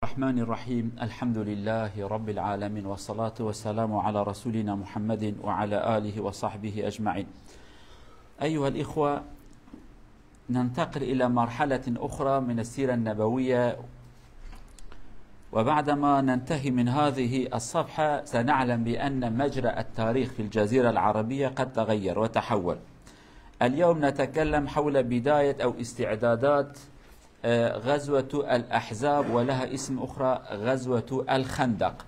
الرحمن الرحيم. الحمد لله رب العالمين، والصلاة والسلام على رسولنا محمد وعلى آله وصحبه أجمعين. أيها الإخوة، ننتقل إلى مرحلة أخرى من السيرة النبوية، وبعدما ننتهي من هذه الصفحة سنعلم بأن مجرى التاريخ في الجزيرة العربية قد تغير وتحول. اليوم نتكلم حول بداية أو استعدادات غزوة الأحزاب، ولها اسم أخرى غزوة الخندق.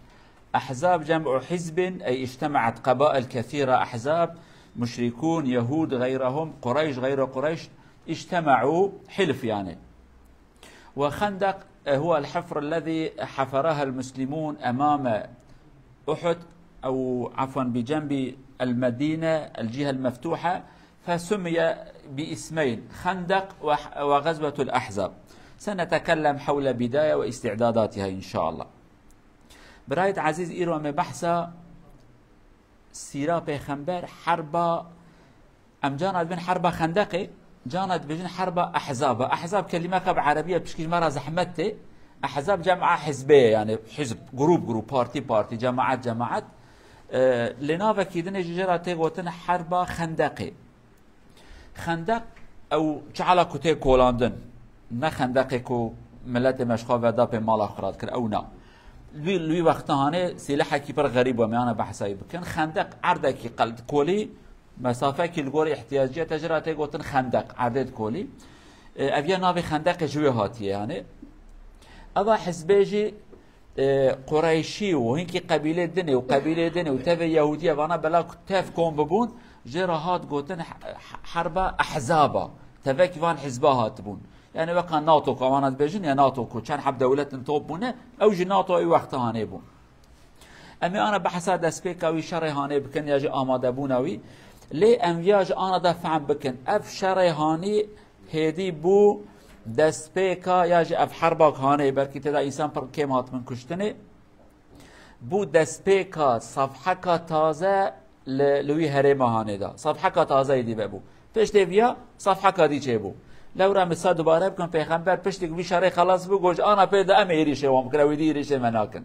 أحزاب جمع حزب، أي اجتمعت قبائل كثيرة، أحزاب، مشركون، يهود، غيرهم، قريش، غير قريش، اجتمعوا حلف يعني. وخندق هو الحفر الذي حفرها المسلمون أمام أحد، أو عفوا بجنب المدينة الجهة المفتوحة، فسمي باسمين: خندق وغزوة الأحزاب. سنتكلم حول بداية واستعداداتها إن شاء الله. برايت عزيز إيرو من بحث سيرة بيخنبر حرب أم جاند بين حرب خندقي، جاند بين حرب أحزاب. أحزاب كلمة بعربية بشكل مرة زحمته. أحزاب جمع حزبية، يعني حزب، جروب، بارتي، جماعات. لنافا كيدن جراتي وتن حرب خندقي. خندق او چعلا كوتي كولاندن، نه خندقي كو ملت مشخا ودا به مال اخرات كر او نه لوي وقت هانه سلاح کی پر غریب و میانه بحثای بکن. خندق عرضه کی قلد کولی مسافه کی الگور احتیاجیت جراته گوتن خندق عرض کولی اویا ناوی خندق جوی هاتیه. يعني اوا حزبيجي قريشي وهنكي قبيله دني وقبيله دني وتبع يهوديه وانا بلا كتاف كون ببون جراهات قوتن حرب احزابا تبع كيفان حزبها تبون. يعني وقع ناتو كمانات بيجن يا ناتو كو كان حب دولت توبونه او جي ناتو اي وقت هاني بون. امي انا بحث دسبيكا وي شري هاني بكن ياجي اماده بونوي لي انفياج انا دفعم بكن اف شري هاني هدي بو دسبيكا ياجي اف حربك هاني بركي تدا انسان پر كيمات من كشتني بو دسبيكا صفحه تازه لوی هرم هانه دا صفحه کا تازه دی ببو پشت بیا صفحه کا دی چه بو لورا مثال دوباره بکن پیغمبر پشت وی شرع خلاص بو گوج انا پیدا امیری شوام کراوی دی ریش مناکن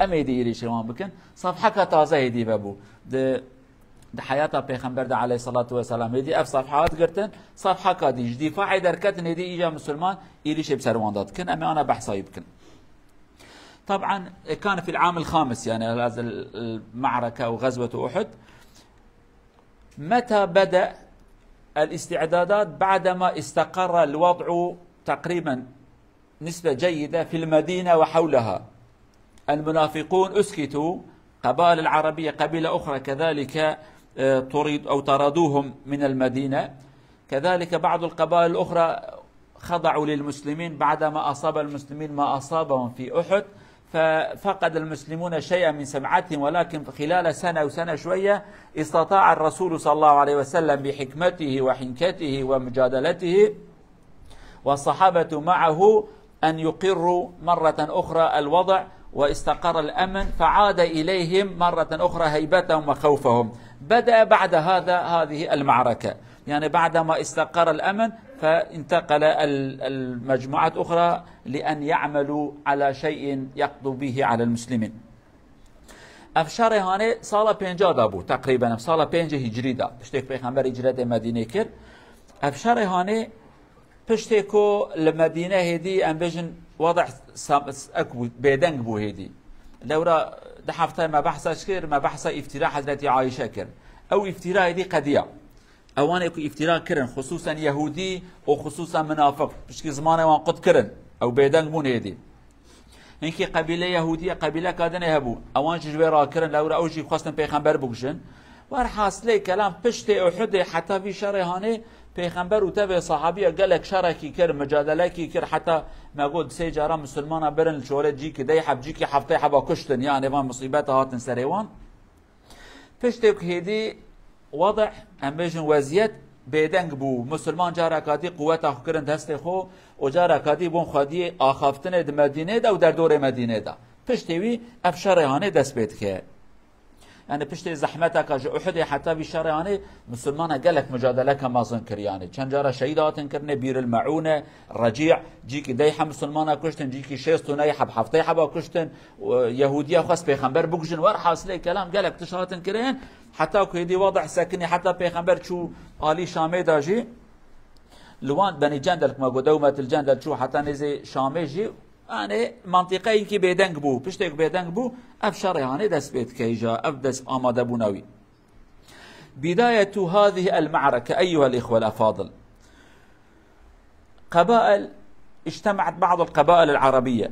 امیدی ریش شوام بکن صفحه کا تازه دی ببو د حیات پیغمبر د علیه الصلاه و السلام دی اف صفحات گرتن صفحه کا دی دفاع درکتن دی ایجا مسلمان ایریش بسروان داد کن اما انا بحثای بکن. طبعا كان في العام الخامس يعني هذه المعركه او غزوه احد. متى بدأ الاستعدادات؟ بعدما استقر الوضع تقريبا نسبة جيدة في المدينة وحولها. المنافقون أسكتوا، قبائل العربية قبيلة أخرى كذلك تريد أو طردوهم من المدينة، كذلك بعض القبائل الأخرى خضعوا للمسلمين بعدما أصاب المسلمين ما أصابهم في أحد، ففقد المسلمون شيئا من سمعتهم. ولكن خلال سنة أو سنة شوية استطاع الرسول صلى الله عليه وسلم بحكمته وحنكته ومجادلته والصحابة معه أن يقروا مرة أخرى الوضع، واستقر الأمن، فعاد إليهم مرة أخرى هيبتهم وخوفهم. بدأ بعد هذه المعركة، يعني بعدما استقر الأمن فانتقل المجموعات الأخرى لأن يعملوا على شيء يقضوا به على المسلمين. افشار هانه سال 50 دابو تقريبا سال 5 هجری دا پشتک پیغمبر هجرت مدینه کرد. افشار هانه پشتکو المدینه هدی ام بجن وضع اكو بيدنگ بو هدي لورا ده هفته ما بحثش كر ما بحث افتراء حضرت عائشه كر او افتراء دي قضيه اوان اكو افتراء كرن خصوصا يهودي وخصوصا منافق بشكي زمانه وان قد كرن او بيدنگ بون هدي هنكي قبيله يهوديه قبيله كادن يهبو اوان جويرا كرن لورا اوجي خاصن پیغمبر بوشن ورحاصله كلام پشت احد حتى في شرهانه پیغمبر و تبع صحابیه گلک شرکی کر مجادله کی کر حتی ما قلت سه جاره مسلمان برن شوره جی کی دی حب جی کی هفته حبا کشتن يعني ما مصیبت هاتن سریوان پشتک هدی وضع ام بجن وضعیت بیدنگ بو مسلمان جاره کادی قوت اخو کرن دست خو و جاره کادی بون خادی آخافتن د مدینه دا و در دور مدینه دا پشتوی افشارهانه دست بید که يعني بشتي زحمتك احد حتى بشار يعني مسلمان قالك مجادله كما ذكر يعني كان جرى شهيدات كرنه بير المعونه رجيع جيك دايحه مسلمان كشتن جيك شيستون يحب حفطي حبا كشتن يهوديه خاص بيغمبر بوجن ور حاصله كلام قالك تشهات كرين حتى كيدي واضح ساكني حتى بيغمبر شو علي شامي داجي لوان بني جندل ما قدومه الجندل شو حتى نزي شامي جي يعني منطقه كي بيدنگ بو پشتك بيدنگ بو ابشر يعني دس بيت كيجا ابدس اماده بونوي. بدايه هذه المعركه ايها الاخوه الافاضل، قبائل اجتمعت بعض القبائل العربيه.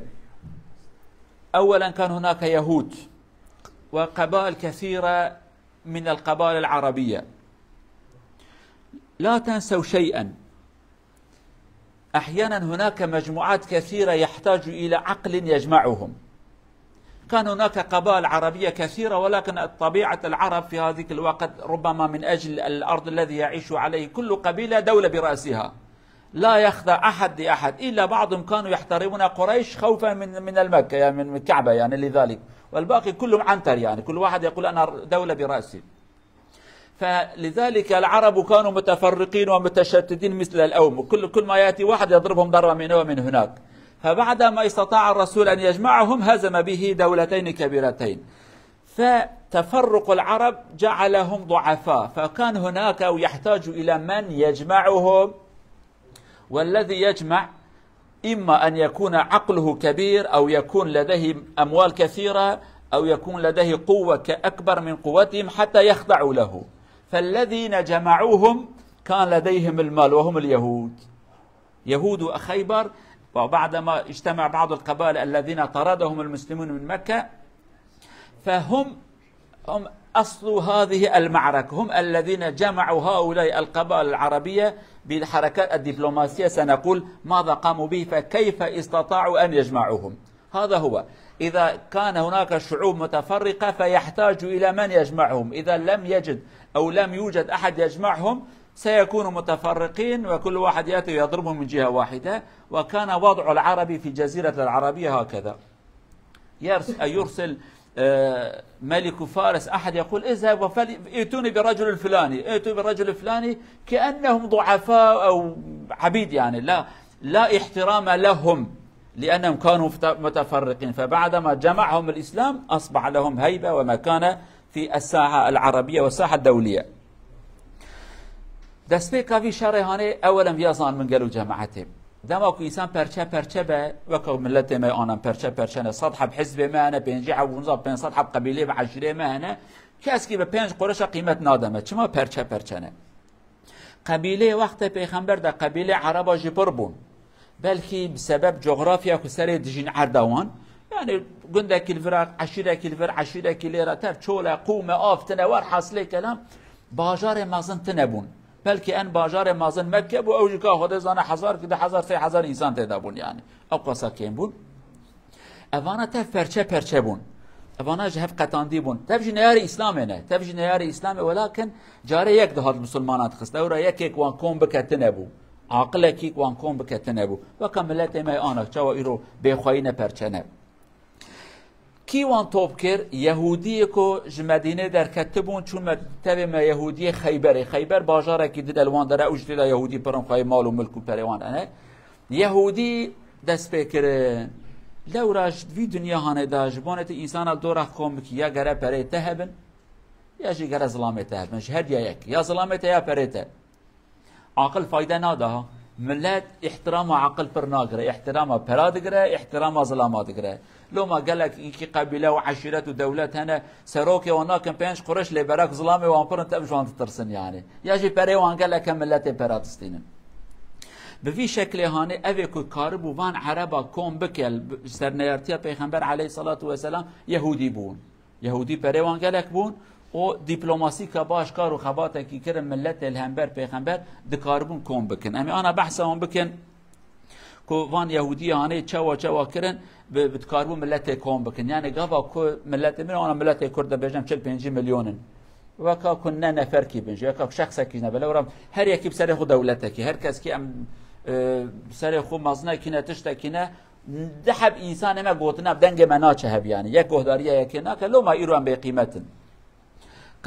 اولا كان هناك يهود وقبائل كثيره من القبائل العربيه. لا تنسوا شيئا، أحيانا هناك مجموعات كثيرة يحتاج إلى عقل يجمعهم. كان هناك قبائل عربية كثيرة، ولكن طبيعة العرب في هذيك الوقت ربما من أجل الأرض الذي يعيش عليه كل قبيلة دولة برأسها، لا يخضع أحد لأحد، إلا بعضهم كانوا يحترمون قريش خوفا من المكة يعني من الكعبة يعني لذلك، والباقي كلهم عنتر يعني كل واحد يقول أنا دولة برأسي. فلذلك العرب كانوا متفرقين ومتشتتين مثل الأوم، كل ما يأتي واحد يضربهم ضربة من هنا ومن هناك. فبعدما استطاع الرسول أن يجمعهم هزم به دولتين كبيرتين. فتفرق العرب جعلهم ضعفاء، فكان هناك أو يحتاج إلى من يجمعهم، والذي يجمع إما أن يكون عقله كبير أو يكون لديه أموال كثيرة أو يكون لديه قوة أكبر من قوتهم حتى يخضعوا له. فالذين جمعوهم كان لديهم المال وهم اليهود، يهود خيبر. وبعدما اجتمع بعض القبائل الذين طردهم المسلمون من مكة، فهم أصل هذه المعركة، هم الذين جمعوا هؤلاء القبائل العربية بالحركات الدبلوماسية. سنقول ماذا قاموا به، فكيف استطاعوا أن يجمعوهم. هذا هو. إذا كان هناك شعوب متفرقة فيحتاج إلى من يجمعهم، إذا لم يجد أو لم يوجد أحد يجمعهم سيكونوا متفرقين وكل واحد يأتي ويضربهم من جهة واحدة. وكان وضع العرب في الجزيرة العربية هكذا، يرسل ملك فارس أحد يقول اذهب ائتوني برجل الفلاني، ائتوا بالرجل الفلاني، كأنهم ضعفاء أو عبيد يعني، لا احترام لهم لأنهم كانوا متفرقين. فبعدما جمعهم الإسلام أصبح لهم هيبة ومكانة في الساحة العربية والساحة الدولية. دسبيكا في شريهاني أولا بيازان من قالوا جماعتهم دماكو إنسان پرچه به وكو ملتي ما أنا پرچه صدحة بحزب ما أنا بينجي عونزا بين صدحة بقبيلة بعشرة ما أنا كاسكي ببينج قرش قيمة نادمة چما پرچه قبيلة وقت پیغمبر دا قبيلة عربا جبر بون، بلكي بسبب جغرافيا كسر دجين عردوان يعني قندا كيلفر 10 كيلفر 10 كيليرا تر چولا قوم آفتنا ور حاصله كلام باجار مازن تنبون، بلكي ان باجار مازن مكه بو اوجكا خود زانه 1000 كده 1000 3000 انسان تدابون يعني او قصا كيم بون اوانا تفرچه بون اوانا جهف قطاندي بون تبجي نيار اسلام نه تبجي نيار اسلام، ولكن جاري يك دهات مسلمانات خسته ورا يك وان كوم بكتنبو عاقله كيك وان كوم بكتنبو وكملت ما انا چوا ايرو بخوينه پرچنه كي وان توبكر يهودي كو جمدينه در كتبون چون مكتب ما يهودي خيبر باجاره كي دد الوان در اوجد يهودي برم خاي مال و ملك و پروان انا يهودي دست فكر لو راج في دنيا هانه داجبونت انسان دور قوم كي يا غره پريته هبن يا جي غره ظلامته هبن شهد يا ظلامته يا پريته عقل فايده ناده ملت احترام عقل پر ناگره احترام پرادگره احترام ظلاماتگره لو ما قالك إنك قبيلة وعشيرة ودولة هنا سروك وناكن بينش قرش لبراك ظلامي وانبر انت مش وانت ترسن يعني يجي بري وان قال لك ملت برادستين بفي شكل هاني افيكو كارب وان عربا كوم بكل سرنيرتيا پیغمبر عليه الصلاة والسلام يهودي بون يهودي بري وان قال لك بون و دیپلماسی که باش کار و خباته کی کرن ملت الهمبر پیغمبر دکاربون کم بکن. امی آنا بحث هم بکن که وان یهودی هانه چوا کرن بدکاربون ملت کم بکن، یعنی گاوا که ملت من آنا ملت کرد بجم 45 میلیونن وکا کنه نفر کی بنجی وکا شخص کی نه بلورم هر یکی بسر خود دولته کی هر کس کی ام بسر خود مازنه کی نه تشت کی نه دحب انسان ما گوتنا بدنگ مناچه هب، يعني یک گهداریه یک نه که لو ما ایرو ام به قیمتن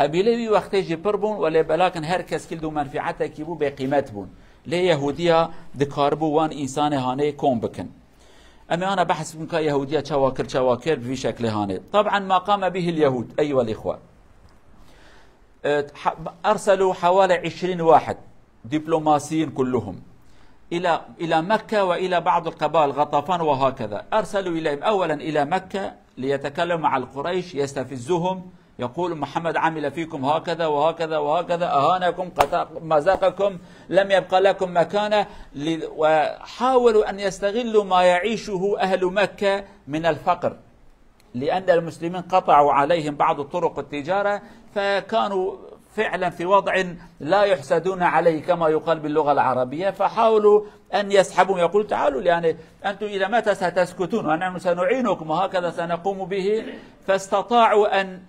قبيله وی وقتی جی پر بون ولی بلاکن هر کس کل دو منفعته کی بو به قیمت بون لی یهودیا دکاربو وان انسان هانه کم بکن. اما انا بحث بكم كيهوديه شواكر في شكل هانه. طبعا ما قام به اليهود ايها الاخوه، ارسلوا حوالي 20 واحد دبلوماسيين كلهم الى مكه والى بعض القبائل غطفان وهكذا. ارسلوا اليهم اولا الى مكه ليتكلموا مع القريش يستفزهم، يقول محمد عمل فيكم هكذا وهكذا وهكذا، أهانكم مزقكم لم يبقى لكم مكانه، وحاولوا أن يستغلوا ما يعيشه أهل مكة من الفقر، لأن المسلمين قطعوا عليهم بعض طرق التجارة، فكانوا فعلا في وضع لا يحسدون عليه كما يقال باللغة العربية، فحاولوا أن يسحبوا، يقول تعالوا يعني أنتم إلى متى ستسكتون ونحن سنعينكم وهكذا سنقوم به. فاستطاعوا أن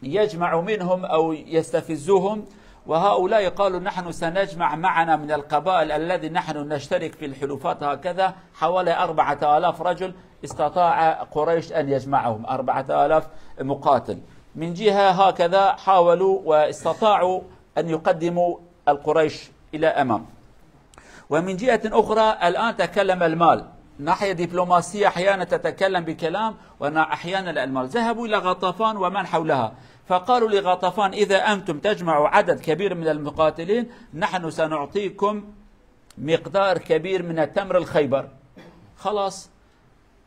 يجمع منهم أو يستفزوهم، وهؤلاء قالوا نحن سنجمع معنا من القبائل الذي نحن نشترك في الحلفات هكذا حوالي 4000 رجل. استطاع قريش أن يجمعهم 4000 مقاتل. من جهة هكذا حاولوا واستطاعوا أن يقدموا القريش إلى أمام. ومن جهة أخرى الآن تكلم المال، ناحية دبلوماسية أحيانا تتكلم بكلام وأحيانا المال. ذهبوا إلى غطفان ومن حولها فقالوا لغطفان إذا أنتم تجمعوا عدد كبير من المقاتلين نحن سنعطيكم مقدار كبير من التمر الخيبر. خلاص،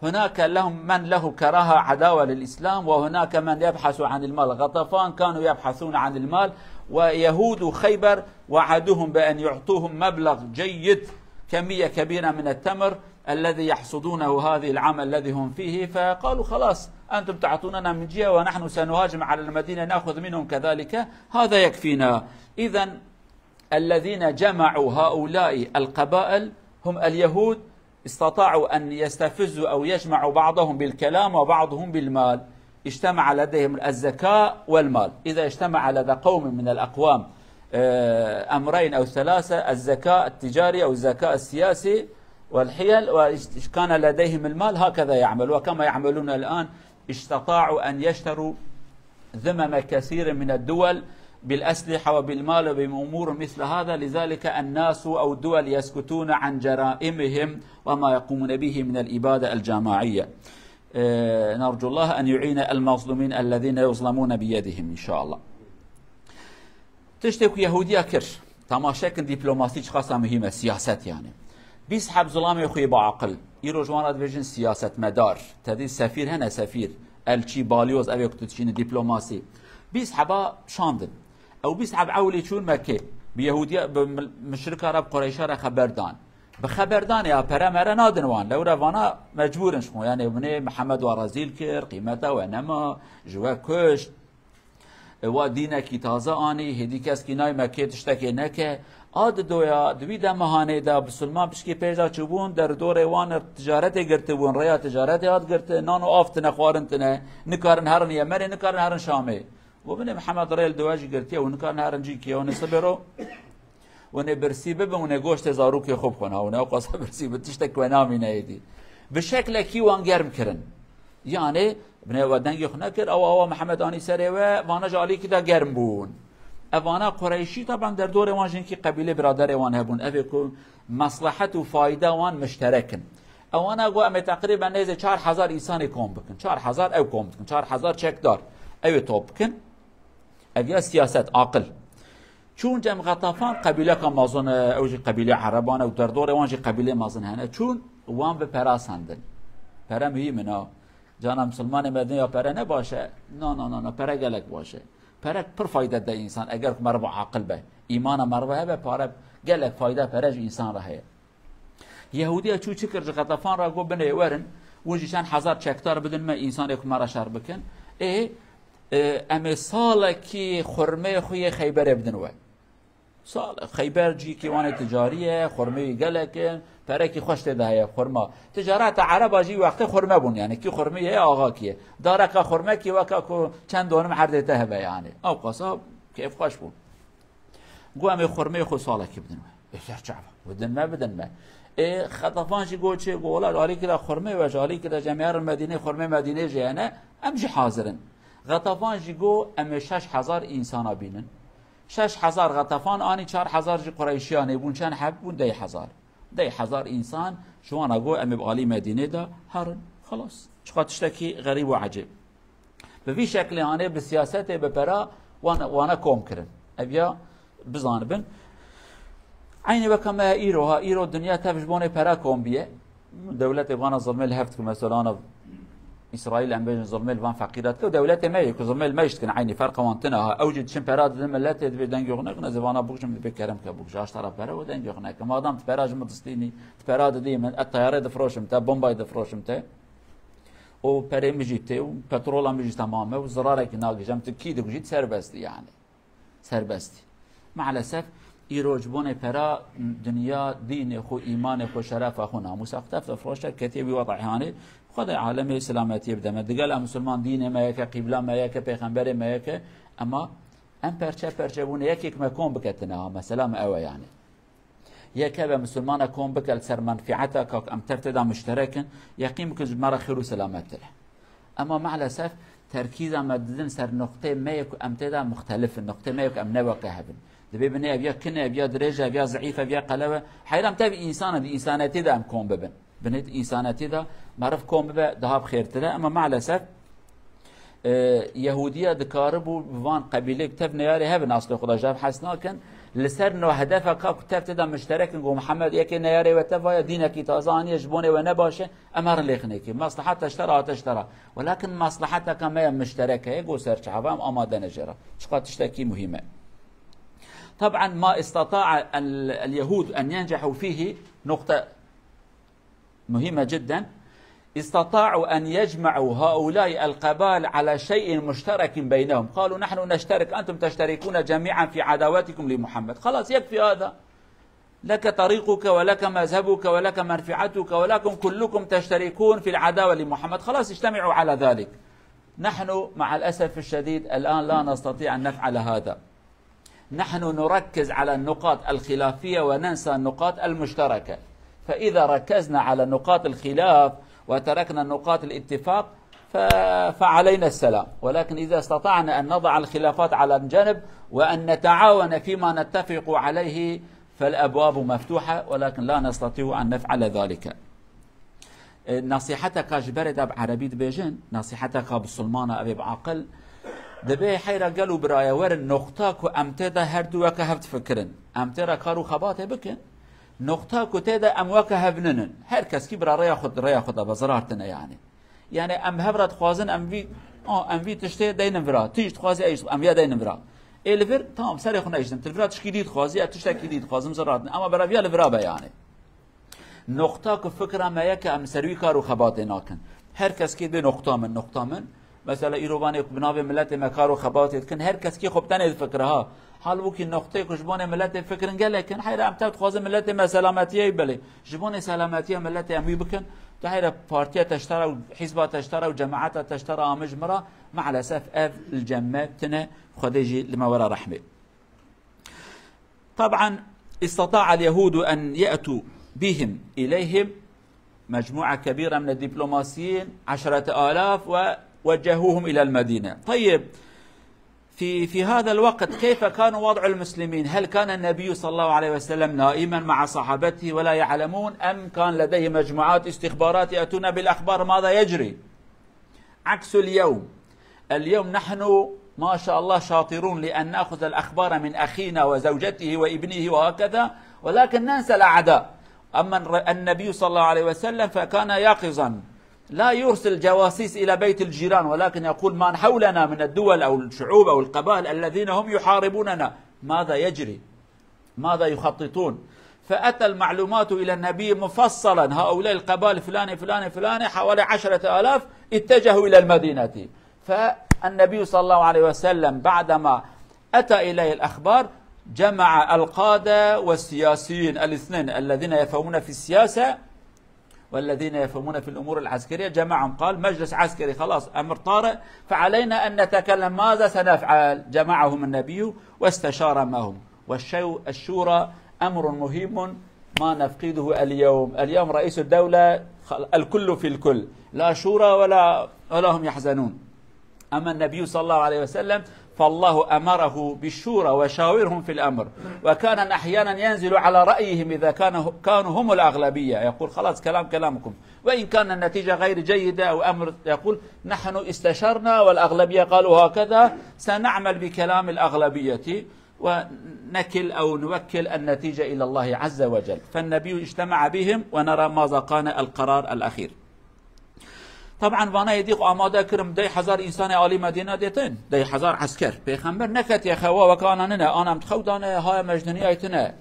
هناك لهم من له كراهة عداوة للإسلام وهناك من يبحث عن المال. غطفان كانوا يبحثون عن المال، ويهود خيبر وعدوهم بأن يعطوهم مبلغ جيد، كمية كبيرة من التمر الذي يحصدونه هذه العام الذي هم فيه. فقالوا خلاص أنتم تعطوننا من جهة ونحن سنهاجم على المدينة نأخذ منهم كذلك، هذا يكفينا. إذن الذين جمعوا هؤلاء القبائل هم اليهود، استطاعوا أن يستفزوا أو يجمعوا بعضهم بالكلام وبعضهم بالمال. اجتمع لديهم الذكاء والمال. إذا اجتمع لدى قوم من الأقوام أمرين أو ثلاثة، الذكاء التجاري أو الذكاء السياسي والحيل، وكان لديهم المال، هكذا يعمل. وكما يعملون الآن استطاعوا أن يشتروا ذمم كثير من الدول بالأسلحة وبالمال وبأمور مثل هذا. لذلك الناس أو الدول يسكتون عن جرائمهم وما يقومون به من الإبادة الجماعية. نرجو الله أن يعين المظلومين الذين يظلمون بيدهم إن شاء الله. تشتكي يهودية كرش تماشاكن دبلوماسي خاصة مهمة، سياسات يعني بيسحب ظلام يخوي بعقل يروج وانا دفجن سياسة مدار تدي سفير هنا سفير الشي باليوز أبي كتشين دبلوماسي بيسحبها شاندن أو بيسحب عولي شون مكة بيهودية بمشرك عرب قريشة خبردان بخبردان يا برامرة نادنوان لو رفانا مجبور نشمو يعني ابن محمد ورازيل كر قيمته وانما جوا كشت ودينا كي تازه آني هدي كس كي ناي مكة تشتكي نكه آد دویا دوی ده مهانه ده بسلمان پشکی پیدا چوبون در دور وان تجارت گرته بون ریا تجارت یاد گرته نانو آفتنه خوارنتنه نکارن هرن یمره نکارن هرن شامه و بني محمد ريل دواجي قرتيه ونكان هرن جيكي ونصبرو ونبرسي ببن ونقوشت زاروكي خوب خونه ونقص برسي بتشتك ونامي نايدي بشكل كي وان جرم كرن يعني بني ودنجي خنا كر او محمد اني سريوه وانا جالي كده جرم بون اوانا قريشي طبعا در دور وان جنكي قبيله برادر وان هبون افيكو مصلحه وفايده وان مشتركن اوانا قوام تقريبا نيزه 4000 انسان كوم بكن 4000 او كوم بكن 4000 تشيك دار اي توب بكن ابيا سياسات عاقل چون جم غطفان قبيله كمازن اوجي قبيله عربانه و در دور وان جي قبيله مازن هنا چون وان به پراسندن پرم هي منا جانا مسلمان مدني یا پر نه باشه نه پر گلک باشه پر فایده ده انسان اگر مربع عاقل به ایمان مربع به پر گلک فایده پرج انسان راه يهوديه چو چكر غطفان را گو بنه ورن وجي شان 1000 چکتار بدن ما انسان یک مرا شر بکن ام سال کی خرمه خوی خیبر بدن و سال خیبر جی کی وان تجاریه خرمه گلک پرکی خوش ده خرما تجارت عرب جی وقت خرمه بون يعني کی خرمه آقا کیه داره که خرمه کی وکا کو چند دونم هر ده به يعني او قصاب کیف خوش بون گو ام خرمه خو سال کی بدن و چعبه بدن ما بدن ما خطفان جي گو چه گولا داری که خرمه و جالی که جمعیت المدینه خرمه مدینه جانه ام جی حاضرن غطفان جيگو ام 6000 انسان بینن 6000 غطفان آنی 4000 جی قریشیان بون چند حب بون 10000 انسان شوانا گو ام بغالی مدینه دا هرن خلاص چقدر تشتكي غريب وعجيب بفي شكل يعني بسياسته ببرا وانا كوم كرن ابيا بزانبن عيني بكما ايرو الدنيا تفش بوني برا كوم بيه دولة وانا ظلمي الهفت مثلا انا اسرائيل ام بين ظلمي الفان فقيرات ودولة ما يك ظلمي ما يشتكن عيني فرق وانتنا اوجد شمبرات الملات بدنج يغنق زبانا بوكشم بكرم كبوكش اشترى برا ودنج يغنق ما دام تبراج مدستيني تبراد دي من الطياره دفروشم تا بومباي دفروشم تا و پره میجیته و پترول هم میجیت تمامه و ضراره که ناگیجم تکی دکجیت سربستی يعني سربستی معلسف ایروجبون پرا دنیا دین خو ایمان خو شرف خو ناموس اختفت فروشه کتیبی وضعهانه خود عالم سلامتی بدم دقال مسلمان دین ما یک قبله ما یک پیغمبر ما یک اما ام پرچه بونه یک مکان بکتنها مثلا ما اوه يعني يكاب مسلمان أكون بك سر منفعتك أم ترتدى مشتركا يقيم بك مرة خير وسلامات له أما مع الأسف تركيزا مددن سر نقطة ما يكون أم تدى مختلف النقطة ما يكون أم نوى كهبن دبي بني أبيا كنا أبيا درجة أبيا ضعيفة أبيا قلبة حيرام تبي إنسان دي إنسانة تدى أم كون ببن بنيت إنسانة تدى معرف كون ببن دهاب خير تدى أما مع الأسف يهودية دكاربو بوان قبيلة كتب نياري هبن أصل خدا جاب حسنا كان لسرنا هدفك كتب تدا مشترك نقول محمد يكي نياري وتفايا دينك تازاني يجبوني ونباشه أمر ليخنيكي مصلحة تشترى ولكن مصلحتك ما مشتركة يقول سرش عبام أما دنجرة شقات تشتكي مهمة طبعا ما استطاع اليهود أن ينجحوا فيه نقطة مهمة جدا استطاعوا أن يجمعوا هؤلاء القبائل على شيء مشترك بينهم قالوا نحن نشترك أنتم تشتركون جميعا في عداوتكم لمحمد خلاص يكفي هذا لك طريقك ولك مذهبك ولك منفعتك ولكم كلكم تشتركون في العداوة لمحمد خلاص اجتمعوا على ذلك نحن مع الأسف الشديد الآن لا نستطيع أن نفعل هذا نحن نركز على النقاط الخلافية وننسى النقاط المشتركة فإذا ركزنا على نقاط الخلاف وتركنا نقاط الاتفاق فعلينا السلام ولكن إذا استطعنا أن نضع الخلافات على جنب وأن نتعاون فيما نتفق عليه فالأبواب مفتوحة ولكن لا نستطيع أن نفعل ذلك نصيحتك جبرد أب عربي دبيجن نصيحتك بالسلمان أبي بعقل دبي حيرا قالوا برايا ورن نقطاك وأمتدا هردوك هفت فكرن أمتدا كارو خباته بكن نقطة كتيدا أم وكهبنن هر کس کی برای ریا خود بزرارتنه يعني أم هبرت خوازن أم في تشتي دين فرا تيجي تخوازي أيش أم يا دين فرا الفر تمام سر خنا أيش تلفرا تشكيدي تخوازي تشتكي خوازم زرارتن أما برا الفرا يعني نقطة كفكرة ما يك أم سروي كارو خبات ناكن هر کس کی نقطة من مثلا ایروانی بنابه ملت مکار و خباتی کن هر کس کی خوب تنید فکرها حال بو کی نقطه کشبان ملت فکرن گله کن حیر امتد خواز ملت ما سلامتیه بله جبان سلامتیه ملت امی بکن تو حیر پارتیه تشترى و حزب تشترى و جماعت تشترى مجمره مع الاسف اف الجماعه تنه خديجي لما وراء رحمه طبعا استطاع اليهود ان ياتوا بهم اليهم مجموعه كبيره من الدبلوماسيين 10,000 وجهوهم إلى المدينة طيب في هذا الوقت كيف كان وضع المسلمين هل كان النبي صلى الله عليه وسلم نائما مع صحابته ولا يعلمون أم كان لديه مجموعات استخبارات يأتون بالأخبار ماذا يجري عكس اليوم نحن ما شاء الله شاطرون لأن نأخذ الأخبار من أخينا وزوجته وابنه وهكذا ولكن ننسى الأعداء أما النبي صلى الله عليه وسلم فكان يقظا لا يرسل جواسيس إلى بيت الجيران ولكن يقول من حولنا من الدول أو الشعوب أو القبائل الذين هم يحاربوننا ماذا يجري ماذا يخططون فأتى المعلومات إلى النبي مفصلا هؤلاء القبائل فلان حوالي 10,000 اتجهوا إلى المدينة فالنبي صلى الله عليه وسلم بعدما أتى إليه الأخبار جمع القادة والسياسيين الاثنين الذين يفهمون في السياسة والذين يفهمون في الأمور العسكرية جمعهم قال مجلس عسكري خلاص أمر طارئ فعلينا أن نتكلم ماذا سنفعل جمعهم النبي واستشار معهم والشورى أمر مهم ما نفقده اليوم رئيس الدولة الكل في الكل لا شورى ولا هم يحزنون أما النبي صلى الله عليه وسلم فالله أمره بالشورى وشاورهم في الأمر، وكان أحيانا ينزل على رأيهم إذا كانوا هم الأغلبية، يقول خلاص كلامكم، وإن كان النتيجة غير جيدة أو أمر يقول نحن استشرنا والأغلبية قالوا هكذا، سنعمل بكلام الأغلبية ونكل أو نوكل النتيجة إلى الله عز وجل. فالنبي اجتمع بهم ونرى ماذا كان القرار الأخير. طبعا وانا يديق آماده كرم 10,000 انسان عالی مدینه دیتن 10,000 عسكر پیغمبر نکت یخوا وکانه نه آنم تخودانه های مجنونی ایتنه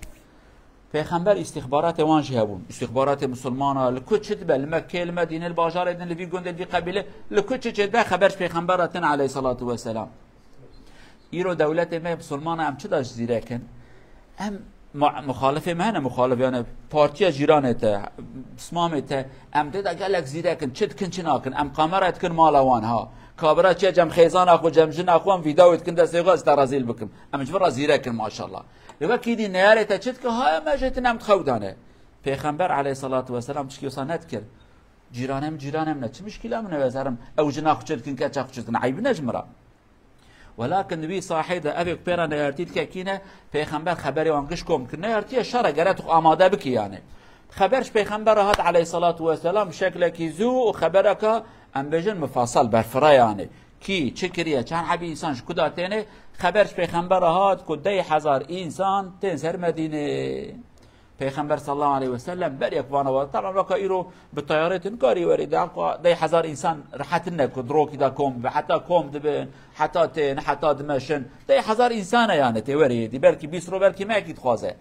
پیغمبر استخبارات وانجه هبون استخبارات مسلمانه لکوچت بل مکه المدینه الباجار ادن لبی گند لبی قبیله لکوچت ده خبرش پیغمبراتن علیه الصلاه و السلام. ایرو دولت ما مسلمانه ام چه داش زیره کن ام مخالفه مهنه مخالف یعنی پارتیا جیرانته اسمامته ام ده گلک زیره کن چت کن چناکن ام قمرت کن مالوان ها کابرات چه جم خیزان اخو جم جن اخو ام ویداوت کن دست یغا استرازیل بکم ام جبر زیره کن ماشاءالله لو کیدی نیارته چت که های ماجت نم تخودانه پیغمبر علیه الصلاه و السلام چکی وسانت کرد جیرانم نه چه مشکل ام نه وزارم او جنا خو چت کن که چخ چت کن عیب نجمره ولكن نبي صاحيده ابيك بيرا نيارتيت كاكينه پیغمبر خبري وانقش كوم كن نيارتي شرع قرات اماده بك يعني خبرش پیغمبر هات عليه الصلاه والسلام شكلك يزو وخبرك ام بجن مفاصل برفرا يعني كي تشكريه كان عبي انسان كداتينه خبرش پیغمبر هات كد 10,000 انسان تنسر مدينه پیغمبر صلى الله عليه وسلم بريك وانا طبعا بقى يرو بالطيارات انكاري وريد 10,000 انسان راحت لنا كدروك دا كوم حتى كوم دبن حتى تن حتى دمشن 10,000 انسان يعني توريد بركي بيسرو بركي ما اكيد خوازه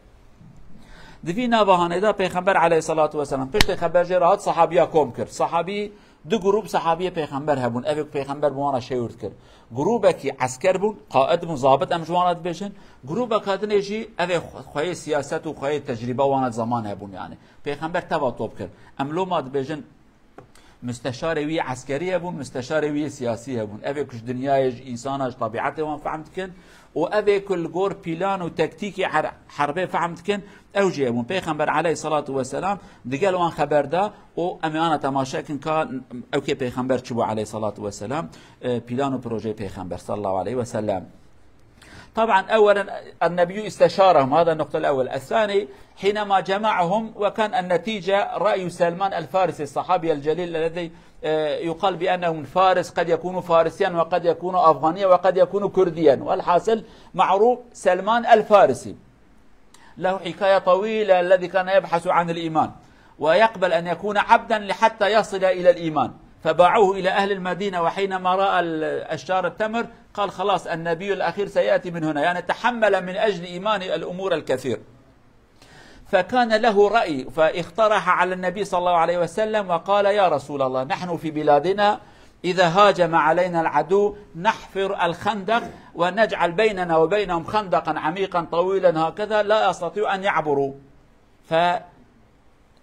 دفينا بهانه دا پیغمبر عليه الصلاه والسلام پشت خبر جرات صحابيا كوم كر صحابي دو گروپ صحابیه پیغمبر هبون اوی پیغمبر بوانا شیورد کرد گروپه کی عسکر بون قائد بون ضابط ام جوانات بشن گروپه کادن جی اوی خوی سیاست و خوی تجربه وانات زمان هبون يعني پیغمبر توا توب کرد ام لومات بشن مستشار وی عسکری هبون مستشار وی سیاسی هبون اوی کش دنیای انساناش طبیعت وان فهمت کن و اوی کل گور پیلان و تکتیکی حربه فهمت کن او جيبون پیغمبر عليه الصلاة والسلام دقال وان خبر دا و اميانا تماشا كن كان اوكي پیغمبر چبو عليه الصلاة والسلام بلانو بروجي پیغمبر صلى الله عليه وسلم. طبعا اولا النبي استشارهم هذا النقطة الاول. الثاني حينما جمعهم وكان النتيجة رأي سلمان الفارسي الصحابي الجليل الذي يقال بأنه من فارس قد يكون فارسيا وقد يكون أفغانيا وقد يكون كرديا والحاصل معروف سلمان الفارسي له حكاية طويلة الذي كان يبحث عن الإيمان ويقبل أن يكون عبدا لحتى يصل إلى الإيمان فباعوه إلى أهل المدينة وحينما رأى أشجار التمر قال خلاص النبي الأخير سيأتي من هنا يعني تحمل من أجل إيمان الأمور الكثير فكان له رأي فاقترح على النبي صلى الله عليه وسلم وقال يا رسول الله نحن في بلادنا إذا هاجم علينا العدو نحفر الخندق ونجعل بيننا وبينهم خندقا عميقا طويلا هكذا لا يستطيع أن يعبروا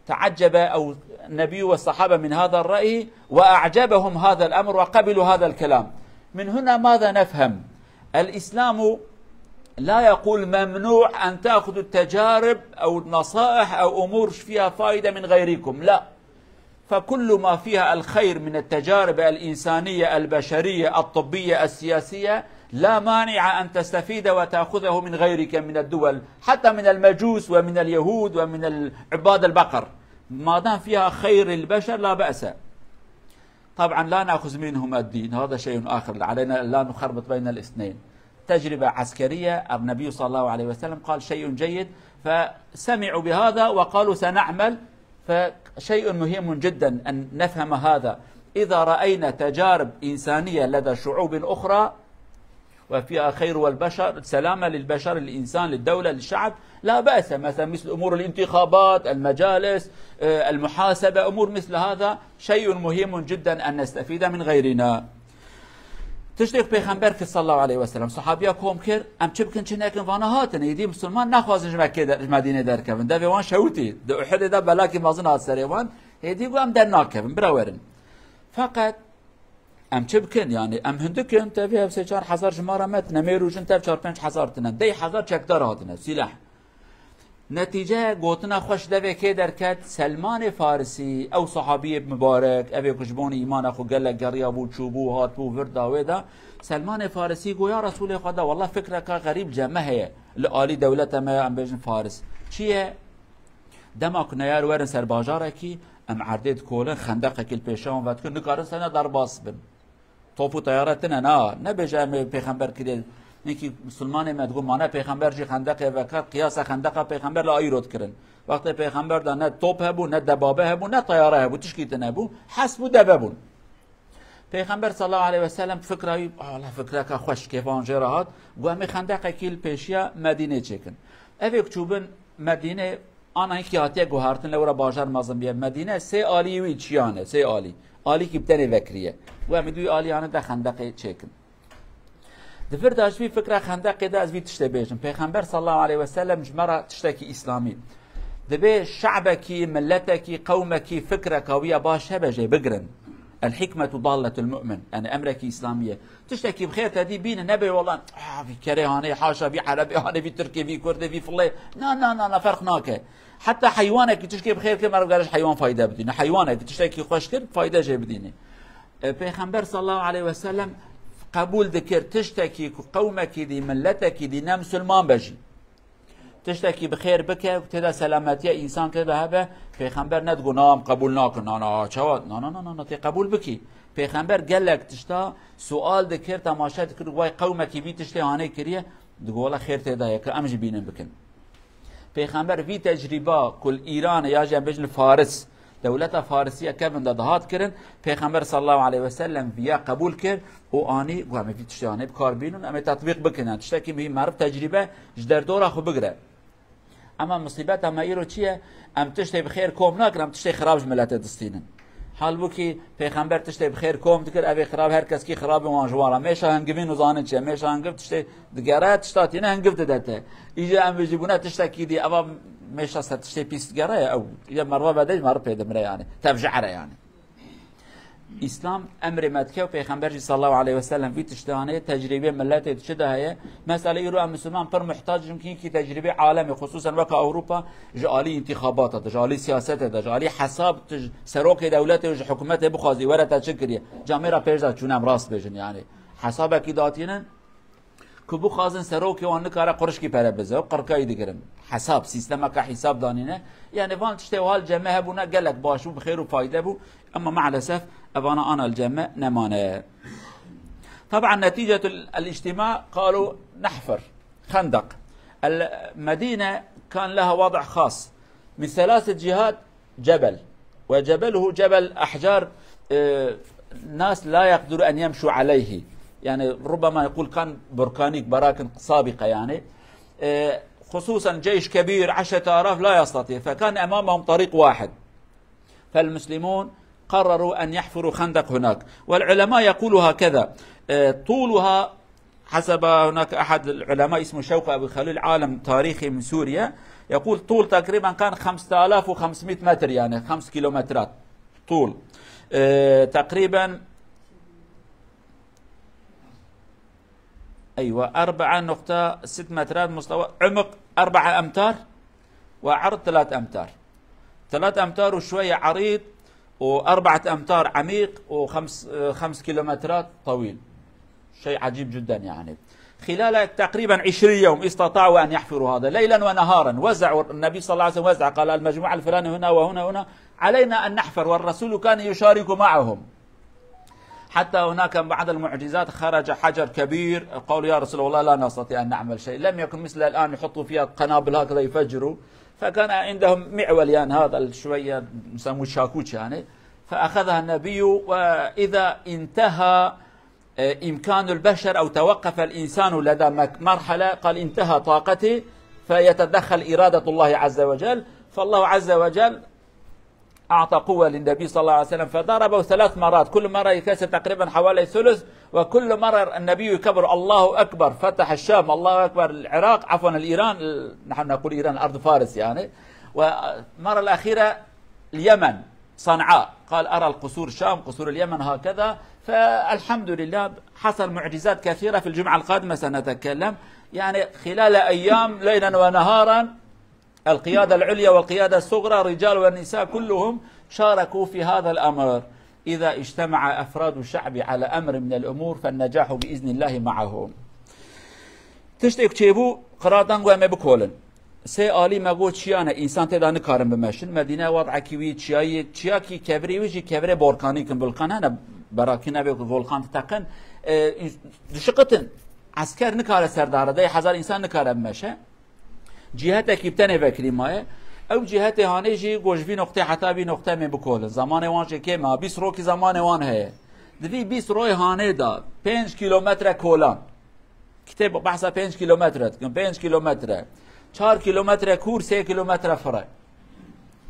فتعجب أو النبي والصحابة من هذا الرأي وأعجبهم هذا الأمر وقبلوا هذا الكلام. من هنا ماذا نفهم؟ الإسلام لا يقول ممنوع أن تأخذوا التجارب أو النصائح أو أمور فيها فائدة من غيركم لا فكل ما فيها الخير من التجارب الإنسانية البشرية الطبية السياسية لا مانع أن تستفيد وتأخذه من غيرك من الدول حتى من المجوس ومن اليهود ومن عباد البقر ما دام فيها خير البشر لا بأس. طبعا لا نأخذ منهم الدين هذا شيء آخر علينا لا نخربط بين الاثنين. تجربة عسكرية النبي صلى الله عليه وسلم قال شيء جيد فسمعوا بهذا وقالوا سنعمل فشيء مهم جدا أن نفهم هذا. إذا رأينا تجارب إنسانية لدى شعوب أخرى وفيها خير والبشر سلامة للبشر للإنسان للدولة للشعب لا بأس مثلا مثل أمور الانتخابات المجالس المحاسبة أمور مثل هذا شيء مهم جدا أن نستفيد من غيرنا. تشتيق پیغمبر که صلی الله علیه و سلم صحابیا کوم کرد ام چه بکن چه نکن وانا هاتن یدی مسلمان نخوازن مکه در مدینه در کبن ده وان شوتی ده احد ده بلاکی مازن هات سریوان یدی گو ام در ناکبن براورن فقط ام چه بکن یعنی ام هندکن تبی هم 3-4 هزار جماره مت نمیروجن تب 4-5 هزار تنن 10,000 چکدار هاتن سلاح نتیجه گوتنا خوش دوه که درکت سلمان فارسی او صحابی مبارک اوه کشبون ایمان خو گلک گریا بو چوبو هات بو ورداوه دا سلمان فارسی گویا رسول خدا والله فکره که غریب جمعه هیه لآلی دولت ما ام بیجن فارس چیه؟ دما کنه یار ورن سر باجاره کی ام عردید کولن خندقه کل پیشان ود کن نکارن سنه در باس بن توپ و طیارت نه بیجه ام پیغمبر کرد نیکی مسلمان مدگو مانه پیغمبر جی خندقه وکر قیاس خندقه پیغمبر لآی رود کرن وقتی پیغمبر دا نه توپ هبو نه دبابه هبو نه طیاره هبو تشکیت نبو حسبو دبه بون پیغمبر صلی الله علیه و سلم فکرایی فکره که خوش کیفان جراحات گو همی خندقه کل پیشیا مدینه چکن اوی کچوبن مدینه آن اینکه هاتیه گوهارتن لورا باجر مازن بیه مدینه سه آلی وی چیانه سه آلی که بتنی وکریه و همی دوی آلیانه دا خندقه چکن دفر داشت فکره خندقه دا از وی تشته بیشن پیغمبر صلی الله علیه و سلم جمره تشتکی اسلامی دبی شعبکی ملتکی قومکی فکره کاویه باشه بجه بگرن الحكمة ضالة المؤمن يعني أمريكي إسلامية تشتكي بخير تدي بينا نبي والله في كريهاني حاشا في عربي هاني في تركي في كردي في فلي لا فرق ناكه حتى حيوانك تشتكي بخير كما قالش حيوان فايدة بدينه حيوانك تشتكي خوش كر فايدة جاي بدينه پیغمبر صلى الله عليه وسلم قبول ذكر تشتكي قومك دي ملتك دي نام مسلمان بجي تشتكي بخير بك وتدا سلامتي انسان كده هبه پیغمبر ندگو نام قبول نکن نه چواد نه تی قبول بکی پیغمبر گلک تشتا سوال دکر تماشا دکر وای قومکی بی تشتی هانه کریه دگو والله خیر تدا یک امج بینن بکن پیغمبر وی تجربه کل ایران یا جنب بجن فارس دولت فارسیه کبن دهات کرن پیغمبر صلی الله علیه و سلم ویا قبول کرد و آنی و همه وی تشتی هانه بکار بینن اما تطبیق بکنن تشتی که معرف تجربه جدر دورا خو بگره اما مصیبت هم ایرو چیه ام تشتی بخیر کوم نکرم تشتی خرابش ملت دستینن حال بو کی پیغمبر تشتی بخیر کوم دکر اوی خراب هر کس کی خراب وانجوارا میشه هنگوین و زانه چه میشه هنگو تشتی دگره تشتاتی نه هنگو دته ایجا ام بجیبونه تشتی دی اما میشه ست تشتی پیست گره او یا مروه بدش مر پیدا مره یعنی تفجعره یعنی اسلام امر مدکه و پیغمبر صلی الله علیه و سلم وی تشتانه تجربه ملت تشده هي مساله ایرو مسلمان پر محتاج يمكن کی تجربه عالمی خصوصا وقت اروپا جالی انتخابات جالی سیاست جالی حساب سروک دولت و حکومت بخوازی وره تشکریه جامعه پیش چونم راست بجن یعنی حساب کی داتینن که بخوازن سروک وان کار قرش کی پر بزه و قرکای دیگرم حساب سیستم کا حساب دانینه یعنی وان تشته حال جمعه بونا گلک باشو بخیر و فایده بو اما مع الاسف أبانا أنا الجمع نمانه طبعا نتيجة الاجتماع قالوا نحفر خندق المدينة كان لها وضع خاص من 3 جهات جبل وجبله جبل أحجار الناس لا يقدروا أن يمشوا عليه يعني ربما يقول كان بركانيك براكن سابقة يعني خصوصا جيش كبير 10,000 لا يستطيع فكان أمامهم طريق واحد فالمسلمون قرروا أن يحفروا خندق هناك والعلماء يقولوا هكذا طولها حسب هناك أحد العلماء اسمه شوقي أبو خليل عالم تاريخي من سوريا يقول طول تقريبا كان 5500 متر يعني 5 كيلومترات طول تقريبا أيوة 4.6 مترات مستوى عمق 4 أمتار وعرض 3 أمتار 3 أمتار وشوية عريض و4 أمتار عميق و5 كيلومترات طويل شيء عجيب جدا يعني خلال تقريبا 20 يوم استطاعوا أن يحفروا هذا ليلا ونهارا وزعوا النبي صلى الله عليه وسلم وزع قال المجموعة الفلانية هنا وهنا علينا أن نحفر والرسول كان يشارك معهم حتى هناك بعض المعجزات خرج حجر كبير قالوا يا رسول الله لا نستطيع أن نعمل شيء لم يكن مثل الآن يحطوا فيها قنابل هكذا يفجروا فكان عندهم معول يعني هذا شوية يسموه شاكوش يعني فأخذها النبي وإذا انتهى إمكان البشر أو توقف الإنسان لدى مرحلة قال انتهى طاقتي فيتدخل إرادة الله عز وجل فالله عز وجل أعطى قوة للنبي صلى الله عليه وسلم فضربه 3 مرات كل مرة يكسر تقريبا حوالي ثلث وكل مرة النبي يكبر الله أكبر فتح الشام الله أكبر العراق عفوا الإيران نحن نقول إيران أرض فارس يعني والمرة الأخيرة اليمن صنعاء قال أرى القصور الشام قصور اليمن هكذا فالحمد لله حصل معجزات كثيرة في الجمعة القادمة سنتكلم يعني خلال أيام ليلا ونهارا القيادة العليا والقيادة الصغرى، الرجال والنساء كلهم شاركوا في هذا الأمر. إذا اجتمع أفراد الشعب على أمر من الأمور فالنجاح بإذن الله معهم. تشتك تشيبو قرادان وما بكولن سي آلي ما قلت شيانا إنسان تدا نكارن بمشن مدينة وضع كيوي تشياكي كبري ويجي كبري بوركاني كن بولكان أنا براكينا بيقول فولكان تتقن دشقتن عسكر نكار سردار ده حزار إنسان نكار بمشن جهته كيبتنه فكري ماي او جهته هاني جي گوجوی نقطه حتی بی نقطه می بکول زمان وان که ما 20 رو کی زمان وان هه دوی 20 روی هانه دا 5 کیلومتر کولان کتاب بحث 5 کیلومتر 5 کیلومتر 4 کیلومتر کور 3 کیلومتر فرای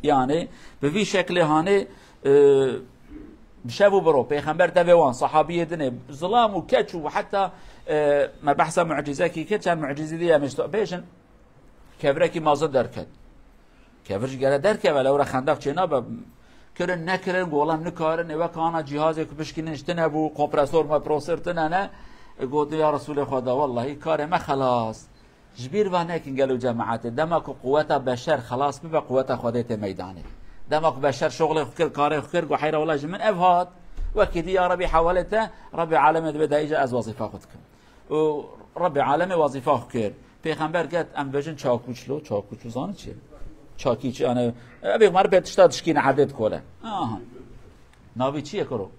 یعنی به وی شکل هانه بشابو برو پیغمبر دوان صحابیه دنه ظلام و کچ و حتی ما بحث معجزه کی کچ معجزه دی مستقبشن كبركي مازن دركت كبرش قال دركه ولا ورا خندق جناب كرن نكرن قولم نكارن و كان جهازك بشكين اشتنبو كومبرسور ما بروسرتن انا قلت يا رسول خدا والله كار ما خلاص جبير وانكن قالوا جماعه دمك قوه بشر خلاص بقى قوه خديت ميداني دمك بشر شغل خير كار خير وحيره والله من افهات وكدي يا ربي حاولته ربي عالم بدا يجي از وظيفه خدكم وربي عالم وظيفه خير پیغمبر گفت ام بجن چاکوچلو زانه چیه چاکی چی انا ابي مر بتشتا تشكين عدد كوله ناوي چیه کرو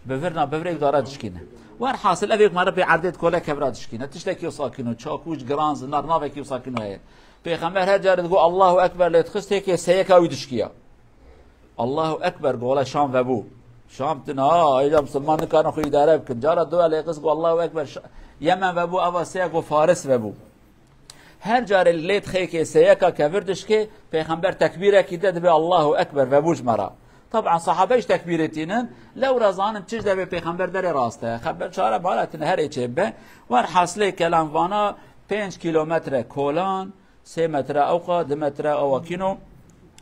بفرنا بفرق داره تشكينه وار حاصل ابي مر بعدد كوله كبرات تشكينه تشتكي ساكنو چاکوچ گرانز نار ناوي ساكنو هي پیغمبر هجر تقول الله اكبر لتخست هيك سيكا ويدشكيا الله اكبر قوله شام وبو شام تنا اذا مسلمان كانوا خو اداره بكن جاره دو عليقس قول الله اكبر يمن وبو اواسيا و فارس وبو هر جار ليت خيك سيكا كفردش كي پیغمبر تكبيره كده به الله اكبر وبوج مرا طبعا صحابيش تكبيرتين لو رزان تجد به پیغمبر در راسته خبر شاره بالاتن هر اچبه ور حاصله كلام وانا 5 کیلومتر کولان 3 متر اوقا 2 متر اوکینو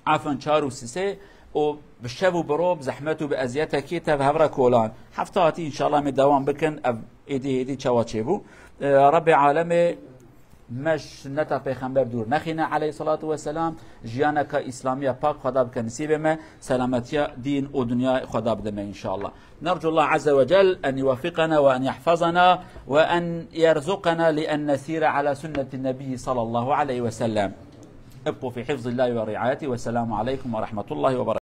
عفوا 4 و 3 و بشبو بروب زحمته بازيته كيتا بهبره كولان حفتاتي ان شاء الله مدوام بكن ايدي چواچبو رب عالمي مش نتا پیغمبر دور نخینه علیه الصلاة والسلام جیانک اسلامی پاک خدا بکن نصیب ما سلامتی دین و دنیا خدا بدم ان شاء الله. نرجو الله عز وجل ان يوفقنا وان يحفظنا وان يرزقنا لان نسير على سنة النبي صلى الله عليه وسلم. ابقوا في حفظ الله ورعايته والسلام عليكم ورحمة الله وبركاته.